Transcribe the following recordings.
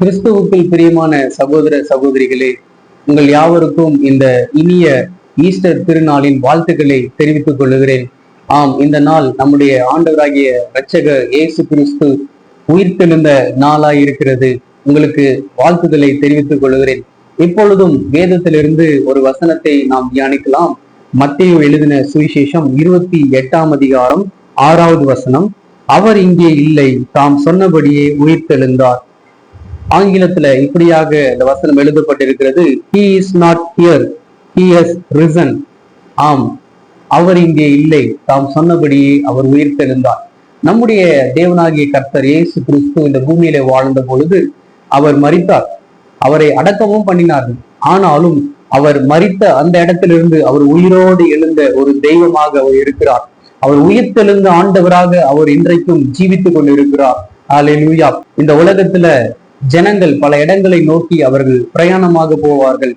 கிறிஸ்துவுக்குள் பிரியமான சகோதர சகோதரிகளே, உங்கள் யாவருக்கும் இந்த இனிய ஈஸ்டர் திருநாளின் வாழ்த்துக்களை தெரிவித்துக் கொள்ளுகிறேன். ஆம், இந்த நாள் நம்முடைய ஆண்டவராகிய இரட்சகர் இயேசு கிறிஸ்து உயிர்த்தெழுந்த நாளாய் இருக்கிறது. உங்களுக்கு வாழ்த்துக்களை தெரிவித்துக் கொள்கிறேன். இப்பொழுதும் வேதத்திலிருந்து ஒரு வசனத்தை நாம் தியானிக்கலாம். மத்தேயு எழுதின சுவிசேஷம் 28ஆம் அதிகாரம் 6வது வசனம். அவர் இங்கே இல்லை, தாம் சொன்னபடியே உயிர்த்தெழுந்தார். ஆங்கிலத்துல இப்படியாக இந்த வசனம் எழுதப்பட்டிருக்கிறது. He is not here, he has risen. ஆம், அவர் இங்கே இல்லை, தாம் சொன்னபடியே அவர் உயிர்த்தெழுந்தார். நம்முடைய தேவனாகிய கர்த்தர் இயேசு கிறிஸ்து இந்த பூமியில வாழ்ந்த பொழுது அவர் மரித்தார். அவரை அடக்கமும் பண்ணினார்கள். ஆனாலும் அவர் மரித்த அந்த இடத்திலிருந்து அவர் உயிரோடு எழுந்த ஒரு தெய்வமாக அவர் இருக்கிறார். அவர் உயிர்த்தெழுந்த ஆண்டவராக அவர் இன்றைக்கும் ஜீவித்துக் கொண்டிருக்கிறார். அல்லேலூயா. இந்த உலகத்துல ஜனங்கள் பல இடங்களை நோக்கி அவர்கள் பிரயாணமாக போவார்கள்,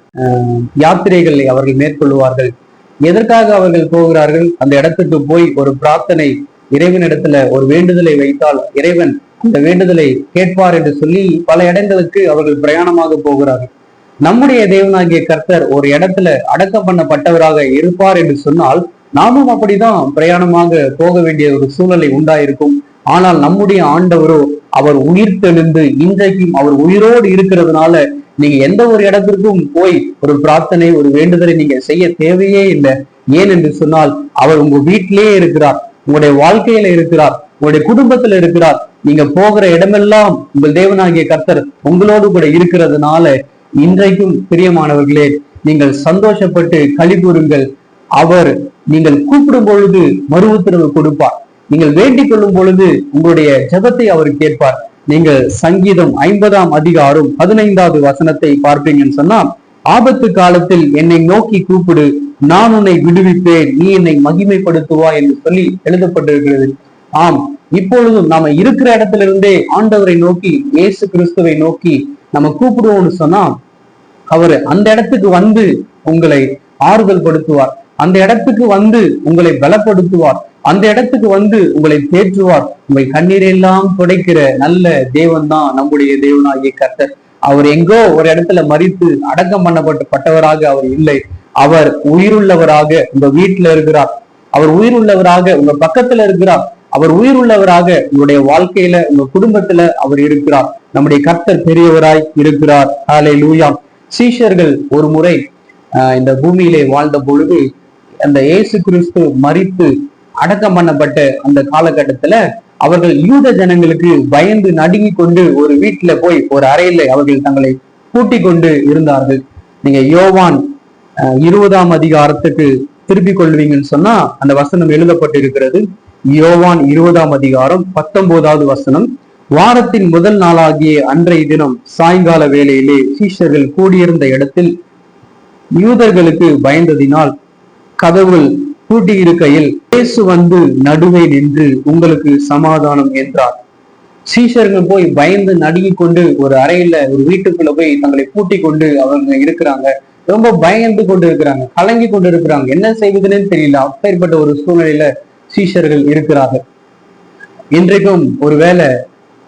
யாத்திரைகளை அவர்கள் மேற்கொள்வார்கள். எதற்காக அவர்கள் போகிறார்கள்? அந்த இடத்துக்கு போய் ஒரு பிரார்த்தனை, இறைவனிடத்துல ஒரு வேண்டுதலை வைத்தால் இறைவன் அந்த வேண்டுதலை கேட்பார் என்று சொல்லி பல இடங்களுக்கு அவர்கள் பிரயாணமாக போகிறார்கள். நம்முடைய தேவனாகிய கர்த்தர் ஒரு இடத்துல அடக்கம் பண்ணப்பட்டவராக இருப்பார் என்று சொன்னால் நாமும் அப்படிதான் பிரயாணமாக போக வேண்டிய ஒரு சூழ்நிலை உண்டாயிருக்கும். ஆனால் நம்முடைய ஆண்டவரோ அவர் உயிர்த்தெழுந்து இன்றைக்கும் அவர் உயிரோடு இருக்கிறதுனால நீங்க எந்த ஒரு இடத்திற்கும் போய் ஒரு பிரார்த்தனை, ஒரு வேண்டுதலை நீங்க செய்ய தேவையே இல்லை. ஏன் என்று சொன்னால் அவர் உங்க வீட்டிலேயே இருக்கிறார், உங்களுடைய வாழ்க்கையில இருக்கிறார், உங்களுடைய குடும்பத்துல இருக்கிறார். நீங்க போகிற இடமெல்லாம் உங்கள் தேவனாகிய கர்த்தர் உங்களோடு கூட இருக்கிறதுனால இன்றைக்கும் பிரியமானவர்களே, நீங்கள் சந்தோஷப்பட்டு களி கூறுங்கள். அவர் நீங்கள் கூப்பிடும் பொழுது மறு உத்தரவு கொடுப்பார். நீங்கள் வேண்டிக் கொள்ளும் பொழுது உங்களுடைய ஜெபத்தை அவர் கேட்பார். நீங்கள் சங்கீதம் 50ஆம் அதிகாரம் 15வது வசனத்தை பார்ப்பீங்கன்னு சொன்னா, ஆபத்து காலத்தில் என்னை நோக்கி கூப்பிடு, நான் உன்னை விடுவிப்பேன், நீ என்னை மகிமைப்படுத்துவா என்று சொல்லி எழுதப்பட்டிருக்கிறது. ஆம், இப்பொழுதும் நாம இருக்கிற இடத்துல இருந்தே ஆண்டவரை நோக்கி, இயேசு கிறிஸ்துவை நோக்கி நம்ம கூப்பிடுவோம்னு சொன்னா அவர் அந்த இடத்துக்கு வந்து உங்களை ஆறுதல் படுத்துவார், அந்த இடத்துக்கு வந்து உங்களை பலப்படுத்துவார், அந்த இடத்துக்கு வந்து உங்களை தேற்றுவார். உங்கள் கண்ணீரெல்லாம் துடைக்கிற நல்ல தேவன் தான் நம்முடைய தேவனாகிய கர்த்தர். அவர் எங்கோ ஒரு இடத்துல மரித்து அடக்கம் பண்ணப்பட்டவராக அவர் இல்லை. அவர் உயிருள்ளவராக உங்க வீட்டுல இருக்கிறார், அவர் உயிருள்ளவராக உங்க பக்கத்துல இருக்கிறார், அவர் உயிருள்ளவராக உங்களுடைய வாழ்க்கையில உங்க குடும்பத்துல அவர் இருக்கிறார். நம்முடைய கர்த்தர் பெரியவராய் இருக்கிறார். ஹல்லேலூயா. சீஷர்கள் ஒரு முறை இந்த பூமியிலே வாழ்ந்த பொழுது அந்த இயேசு கிறிஸ்து மரித்து அடக்கம் பண்ணப்பட்ட அந்த காலகட்டத்துல அவர்கள் யூத ஜனங்களுக்கு பயந்து நடுங்கி கொண்டு ஒரு வீட்டுல போய் ஒரு அறையில அவர்கள் தங்களை பூட்டி கொண்டு இருந்தார்கள். நீங்க யோவான் 20ஆம் அதிகாரத்துக்கு திருப்பிக் கொள்வீங்கன்னு சொன்னா அந்த வசனம் எழுதப்பட்டிருக்கிறது. யோவான் 20ஆம் அதிகாரம் 19வது வசனம். வாரத்தின் முதல் நாளாகிய அன்றைய தினம் சாயங்கால வேளையிலே சீஷர்கள் கூடியிருந்த இடத்தில் யூதர்களுக்கு பயந்ததினால் கதவுகள் பூட்டி இருக்கையில் இயேசு வந்து நடுவே நின்று உங்களுக்கு சமாதானம் என்றார். சீஷர்கள் போய் பயந்து நடுங்கி கொண்டு ஒரு அறையில ஒரு வீட்டுக்குள்ள போய் தங்களை பூட்டி கொண்டு அவங்க இருக்கிறாங்க. ரொம்ப பயந்து கொண்டு இருக்கிறாங்க, கலங்கி கொண்டு இருக்கிறாங்க, என்ன செய்வதுன்னு தெரியல. அப்பேற்பட்ட ஒரு சூழ்நிலையில சீஷர்கள் இருக்கிறார்கள். இன்றைக்கும் ஒருவேளை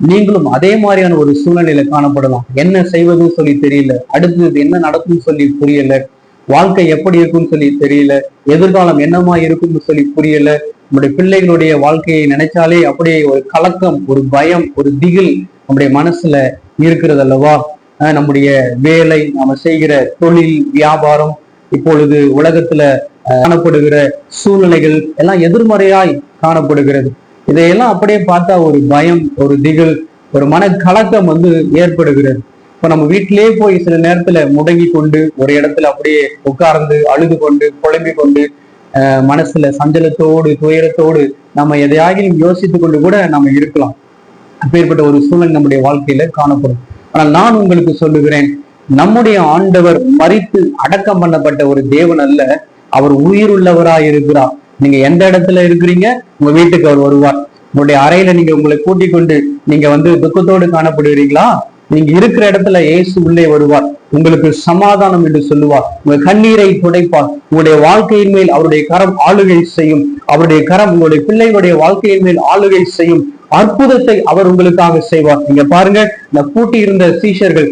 நீங்களும் அதே மாதிரியான ஒரு சூழ்நிலையில காணப்படலாம். என்ன செய்வதுன்னு சொல்லி தெரியல, அடுத்தது என்ன நடக்கும்னு சொல்லி புரியல, வாழ்க்கை எப்படி இருக்கும்னு சொல்லி தெரியல, எதிர்காலம் என்னமா இருக்கும்னு சொல்லி புரியல. நம்முடைய பிள்ளைகளுடைய வாழ்க்கையை நினைச்சாலே அப்படியே ஒரு கலக்கம், ஒரு பயம், ஒரு திகில் நம்முடைய மனசுல இருக்கிறது அல்லவா? நம்முடைய வேலை, நாம செய்கிற தொழில், வியாபாரம், இப்பொழுது உலகத்துல காணப்படுகிற சூழ்நிலைகள் எல்லாம் எதிர்மறையாய் காணப்படுகிறது. இதையெல்லாம் அப்படியே பார்த்தா ஒரு பயம், ஒரு திகில், ஒரு மனக்கலக்கம் ஏற்படுகிறது. இப்ப நம்ம வீட்டிலேயே போய் சில நேரத்துல முடங்கி கொண்டு ஒரு இடத்துல அப்படியே உட்கார்ந்து அழுது கொண்டு புலம்பிக் கொண்டு மனசுல சஞ்சலத்தோடு துயரத்தோடு நம்ம எதையாகிலும் யோசித்து கொண்டு கூட நம்ம இருக்கலாம். அப்பேற்பட்ட ஒரு சூழல் நம்முடைய வாழ்க்கையில காணப்படும். ஆனால் நான் உங்களுக்கு சொல்லுகிறேன், நம்முடைய ஆண்டவர் மரித்து அடக்கம் பண்ணப்பட்ட ஒரு தேவன் அல்ல, அவர் உயிர் உள்ளவராய் இருக்கிறார். நீங்க எந்த இடத்துல இருக்கிறீங்க, உங்க வீட்டுக்கு அவர் வருவார். உங்களுடைய அறையில நீங்க உங்களை கூட்டிக் கொண்டு நீங்க துக்கத்தோடு காணப்படுகிறீங்களா, நீங்க இருக்கிற இடத்துல இயேசு உள்ளே வருவார், உங்களுக்கு சமாதானம் என்று சொல்லுவார், உங்க கண்ணீரை துடைப்பார், உங்களுடைய வாழ்க்கையின் மேல் அவருடைய கரம் ஆளுகை செய்யும், அவருடைய கரம் உங்களுடைய பிள்ளைகளுடைய வாழ்க்கையின் மேல் ஆளுகை செய்யும். அற்புதத்தை அவர் உங்களுக்காக செய்வார். நீங்க பாருங்க, இந்த பூட்டி இருந்த சீஷர்கள்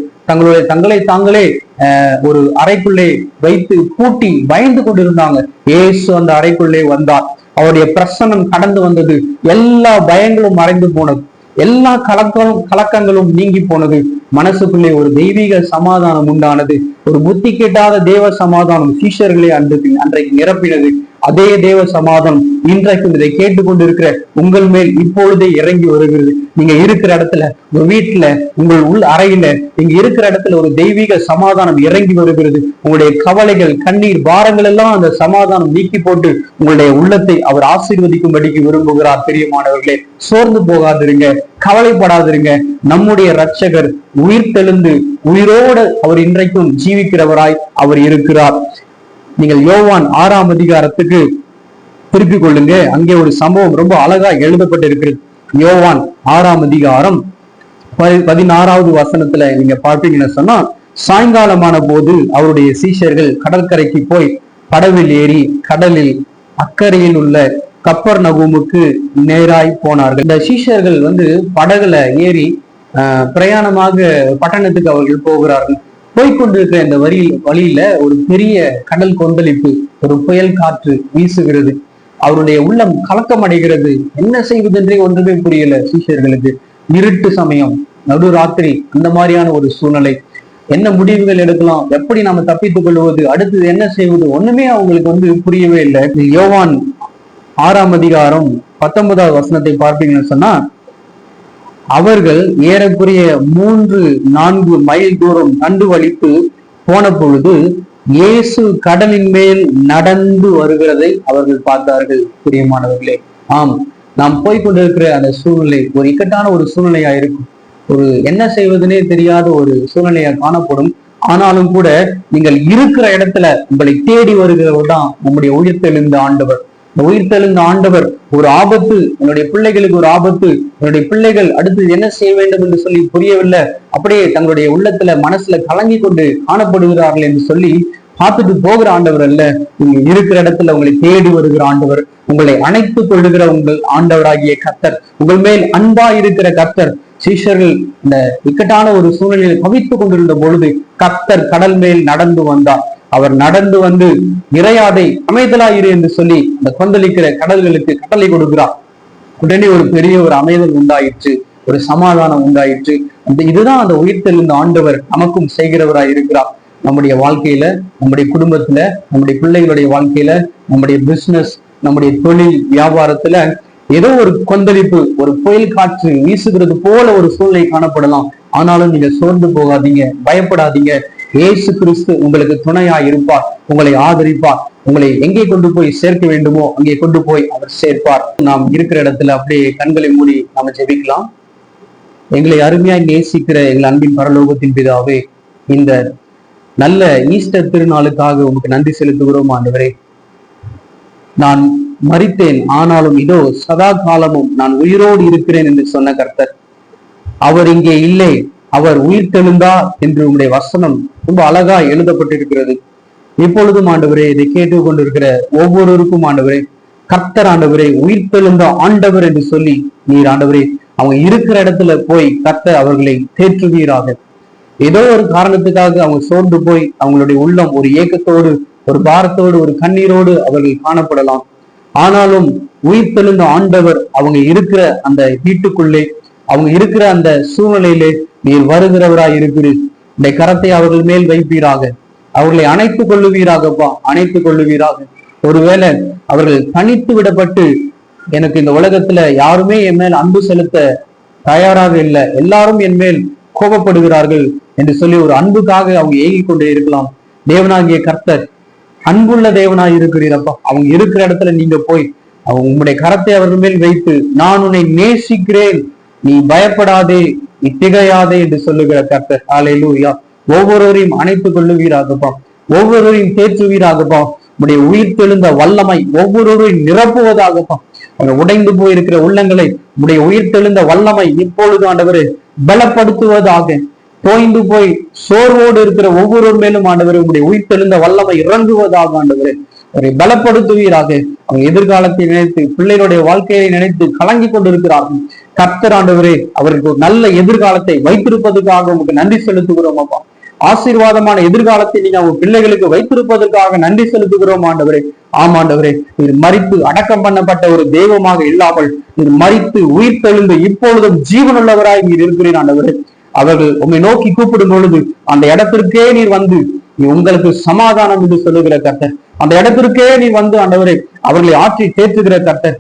தங்களை தாங்களே ஒரு அறைக்குள்ளே வைத்து பூட்டி பயந்து கொண்டிருந்தாங்க. இயேசு அந்த அறைக்குள்ளே வந்தார். அவருடைய பிரசன்னம் கடந்து வந்தது. எல்லா பயங்களும் மறைந்து போனது. எல்லா கலக்கங்களும் நீங்கி போனது. மனசுக்குள்ளே ஒரு தெய்வீக சமாதானம் உண்டானது. ஒரு புத்தி கெட்டாத தேவ சமாதானம் சீஷர்களே அன்றைக்கு நிரப்பினது. அதே தேவ சமாதானம் இன்றைக்கும் இதை கேட்டுக்கொண்டிருக்கிற உங்கள் மேல் இப்பொழுதே இறங்கி வருகிறது. நீங்க இருக்கிற இடத்துல, உங்க வீட்டுல, உங்கள் உள் அறையில, நீங்க இருக்கிற இடத்துல ஒரு தெய்வீக சமாதானம் இறங்கி வருகிறது. உங்களுடைய கவலைகள், கண்ணீர், பாரங்கள் எல்லாம் அந்த சமாதானம் நீக்கி போட்டு உங்களுடைய உள்ளத்தை அவர் ஆசீர்வதிக்கும்படிக்கு விரும்புகிறார். பிரியமானவர்களே, சோர்ந்து போகாதிருங்க, கவலைப்படாதிருங்க. நம்முடைய இரட்சகர் உயிர் தெழுந்து உயிரோடு அவர் இன்றைக்கும் ஜீவிக்கிறவராய் அவர் இருக்கிறார். நீங்கள் யோவான் 6ஆம் அதிகாரத்துக்கு திருப்பிக் கொள்ளுங்க. அங்கே ஒரு சம்பவம் ரொம்ப அழகா எழுதப்பட்டிருக்கிறது. யோவான் 6ஆம் அதிகாரம் 16வது வசனத்துல நீங்க பார்த்தீங்கன்னு சொன்னா, சாயங்காலமான போது அவருடைய சீஷர்கள் கடற்கரைக்கு போய் படவில் ஏறி கடலில் அக்கறையில் உள்ள கப்பர்நகூமுக்கு நேராய் போனார்கள். இந்த சீஷர்கள் படகுல ஏறி பிரயாணமாக பட்டணத்துக்கு அவர்கள் போகிறார்கள். போய்கொண்டிருக்கிற இந்த வழியில ஒரு பெரிய கடல் கொந்தளிப்பு, ஒரு புயல் காற்று வீசுகிறது. அவருடைய உள்ளம் கலக்கம் அடைகிறது. என்ன செய்வதென்றே ஒன்றுமே புரியல சீஷர்களுக்கு. இருட்டு சமயம், நடுராத்திரி, அந்த மாதிரியான ஒரு சூழ்நிலை. என்ன முடிவுகள் எடுக்கலாம், எப்படி நாம தப்பித்துக் கொள்வது, அடுத்தது என்ன செய்வது, ஒண்ணுமே அவங்களுக்கு புரியவே இல்லை. யோவான் 6ஆம் அதிகாரம் 19வது வசனத்தை பார்ப்பீங்கன்னு சொன்னா, அவர்கள் ஏறக்குறைய 3-4 மைல் தூரம் கண்டு வலித்து போன பொழுது இயேசு கடலின் மேல் நடந்து வருகிறதை அவர்கள் பார்த்தார்கள். பிரியமானவர்களே, ஆம், நாம் போய்கொண்டிருக்கிற அந்த சூழ்நிலை ஒரு இக்கட்டான ஒரு சூழ்நிலையா இருக்கும். ஒரு என்ன செய்வதுனே தெரியாத ஒரு சூழ்நிலையா காணப்படும். ஆனாலும் கூட நீங்கள் இருக்கிற இடத்துல உங்களை தேடி வருகிறவர் தான் நம்முடைய உயிர்த்தெழுந்த ஆண்டவர். உயிர்த்தெழுந்த ஆண்டவர் ஒரு ஆபத்து, என்னுடைய பிள்ளைகளுக்கு ஒரு ஆபத்து, என்னுடைய பிள்ளைகள் அடுத்து என்ன செய்ய வேண்டும் என்று சொல்லி புரியவில்லை, அப்படியே தங்களுடைய உள்ளத்துல மனசுல கலங்கி கொண்டு காணப்படுகிறார்கள் என்று சொல்லி பார்த்துட்டு போகிற ஆண்டவர் அல்ல. நீங்க இருக்கிற இடத்துல உங்களை தேடி வருகிற ஆண்டவர், உங்களை அணைத்துக் கொள்ளுகிற உங்கள் ஆண்டவராகிய கர்த்தர், உங்கள் மேல் அன்பா இருக்கிற கர்த்தர். சீஷர்கள் இந்த இக்கட்டான ஒரு சூழ்நிலையில் தவித்துக் கொண்டிருந்த பொழுது கர்த்தர் கடல் மேல் நடந்து வந்தார். அவர் நடந்து வந்து இறையாதை அமைதலாயிரு என்று சொல்லி அந்த கொந்தளிக்கிற கடல்களுக்கு கட்டளை கொடுக்கிறார். உடனே ஒரு பெரிய ஒரு அமைதல் உண்டாயிற்று, ஒரு சமாதானம் உண்டாயிற்று. இதுதான் அந்த உயிர்த்தெழுந்த ஆண்டவர் நமக்கும் செய்கிறவராய் இருக்கிறார். நம்முடைய வாழ்க்கையில, நம்முடைய குடும்பத்துல, நம்முடைய பிள்ளைகளுடைய வாழ்க்கையில, நம்முடைய பிசினஸ், நம்முடைய தொழில் வியாபாரத்துல ஏதோ ஒரு கொந்தளிப்பு, ஒரு புயல் காற்று வீசுகிறது போல ஒரு சூழ்நிலை காணப்படலாம். ஆனாலும் நீங்க சோர்ந்து போகாதீங்க, பயப்படாதீங்க. இயேசு கிறிஸ்து உங்களுக்கு துணையா இருப்பார், உங்களை ஆதரிப்பார். உங்களை எங்கே கொண்டு போய் சேர்க்க வேண்டுமோ அங்கே கொண்டு போய் அவர் சேர்ப்பார். நாம் இருக்கிற இடத்துல அப்படியே கண்களை மூடி நாம ஜெபிக்கலாம். எங்களை அருமையாய் நேசிக்கிற எங்கள் அன்பின் பரலோகத்தின் பிதாவே, இந்த நல்ல ஈஸ்டர் திருநாளுக்காக உங்களுக்கு நன்றி செலுத்துகிறோம் ஆண்டவரே. நான் மரித்தேன், ஆனாலும் இதோ சதா காலமும் நான் உயிரோடு இருக்கிறேன் என்று சொன்ன கர்த்தர், அவர் இங்கே இல்லை, அவர் உயிர் தெழுந்தார் என்று உங்களுடைய வசனம் ரொம்ப அழகா எழுதப்பட்டிருக்கிறது. இப்பொழுதும் ஆண்டவரே, இதை கேட்டுக் கொண்டிருக்கிற ஒவ்வொருவருக்கும் ஆண்டவரே, கர்த்தர் ஆண்டவரே, உயிர் தெழுந்த ஆண்டவர் என்று சொல்லி நீர் ஆண்டவரே அவங்க இருக்கிற இடத்துல போய் கர்த்தர் அவர்களை தேற்றுவீராக. ஏதோ ஒரு காரணத்துக்காக அவங்க சோர்ந்து போய் அவங்களுடைய உள்ளம் ஒரு ஏக்கத்தோடு, ஒரு பாரத்தோடு, ஒரு கண்ணீரோடு அவர்கள் காணப்படலாம். ஆனாலும் உயிர் தெழுந்த ஆண்டவர் அவங்க இருக்கிற அந்த வீட்டுக்குள்ளே, அவங்க இருக்கிற அந்த சூழ்நிலையிலே நீர் வருகிறவராய் இருக்கிறீர். இந்த கரத்தை அவர்கள் மேல் வைப்பீராக, அவர்களை அணைத்துக் கொள்ளுவீராகப்பா, அணைத்துக் கொள்ளுவீராக. ஒருவேளை அவர்கள் தனித்து விடப்பட்டு, எனக்கு இந்த உலகத்துல யாருமே என் மேல் அன்பு செலுத்த தயாராக இல்லை, எல்லாரும் என் மேல் கோபப்படுகிறார்கள் என்று சொல்லி ஒரு அன்புக்காக அவங்க ஏங்கிக் கொண்டே இருக்கலாம். தேவனாகிய கர்த்தர் அன்புள்ள தேவனாய் இருக்கிறீரப்பா. அவங்க இருக்கிற இடத்துல நீங்க போய் அவங்க உங்களுடைய கரத்தை அவர்கள் மேல் வைத்து, நான் உன்னை நேசிக்கிறேன், நீ பயப்படாதே, நீ திகையாதே என்று சொல்லுகிற கர்த்தர். ஹல்லேலூயா. ஒவ்வொருவரையும் அணைத்துக் கொள்ளுவீராகப்பா, ஒவ்வொருவரையும் தேற்றுவீராகப்பா. உடைய உயிர் தெழுந்த வல்லமை ஒவ்வொருவரையும் நிரப்புவதாகப்பா. அவங்க உடைந்து போயிருக்கிற உள்ளங்களை உடைய உயிர் தெழுந்த வல்லமை இப்பொழுது ஆண்டவரே பலப்படுத்துவதாக. தோய்ந்து போய் சோர்வோடு இருக்கிற ஒவ்வொருவர் மேலும் ஆண்டவரே உடைய உயிர் தெழுந்த வல்லமை இறங்குவதாக ஆண்டவரே அவரை பலப்படுத்துவீராக. அவங்க எதிர்காலத்தை நினைத்து, பிள்ளைகளுடைய வாழ்க்கையை நினைத்து கலங்கி கொண்டிருக்கிறார்கள். கர்த்தர் ஆண்டவரே அவருக்கு ஒரு நல்ல எதிர்காலத்தை வைத்திருப்பதற்காக உங்களுக்கு நன்றி செலுத்துகிறோம் அப்பா. ஆசீர்வாதமான எதிர்காலத்தை நீங்க அவங்க பிள்ளைகளுக்கு வைத்திருப்பதற்காக நன்றி செலுத்துகிறோம் ஆண்டவரே. ஆமாண்டவரே, நீர் மரித்து அடக்கம் பண்ணப்பட்ட ஒரு தெய்வமாக இல்லாமல் நீர் மரித்து உயிர் தெழுந்து இப்பொழுதும் ஜீவனுள்ளவராய் நீர் இருக்கிறீர் ஆண்டவரே. அவர்கள் உண்மை நோக்கி கூப்பிடும் பொழுது அந்த இடத்திற்கே நீர் வந்து நீ உங்களுக்கு சமாதானம் என்று சொல்லுகிற கர்த்தர், அந்த இடத்திற்கே நீ வந்து ஆண்டவரே அவர்களை ஆற்றி தேற்றுகிற கர்த்தர்.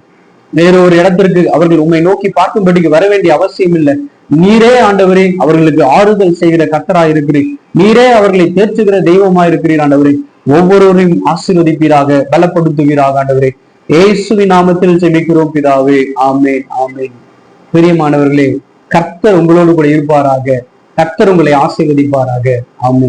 வேற ஒரு இடத்திற்கு அவர்கள் உண்மை நோக்கி பார்க்கும்படிக்கு வர வேண்டிய அவசியம் இல்லை. நீரே ஆண்டவரே அவர்களுக்கு ஆறுதல் செய்கிற கர்த்தராய் இருக்கிறீர். நீரே அவர்களை தேற்றுகிற தெய்வமாய் இருக்கிறீர் ஆண்டவரே. ஒவ்வொருவரையும் ஆசீர்வதிப்பீராக, பலப்படுத்துவீராக ஆண்டவரே. இயேசுவின் நாமத்தில் ஜெபிக்கிறோம் பிதாவே, ஆமென், ஆமென். பிரியமானவர்களே, கர்த்தர் உங்களோடு கூட இருப்பாராக. கர்த்தர் உங்களை ஆசீர்வதிப்பாராக. ஆமென்.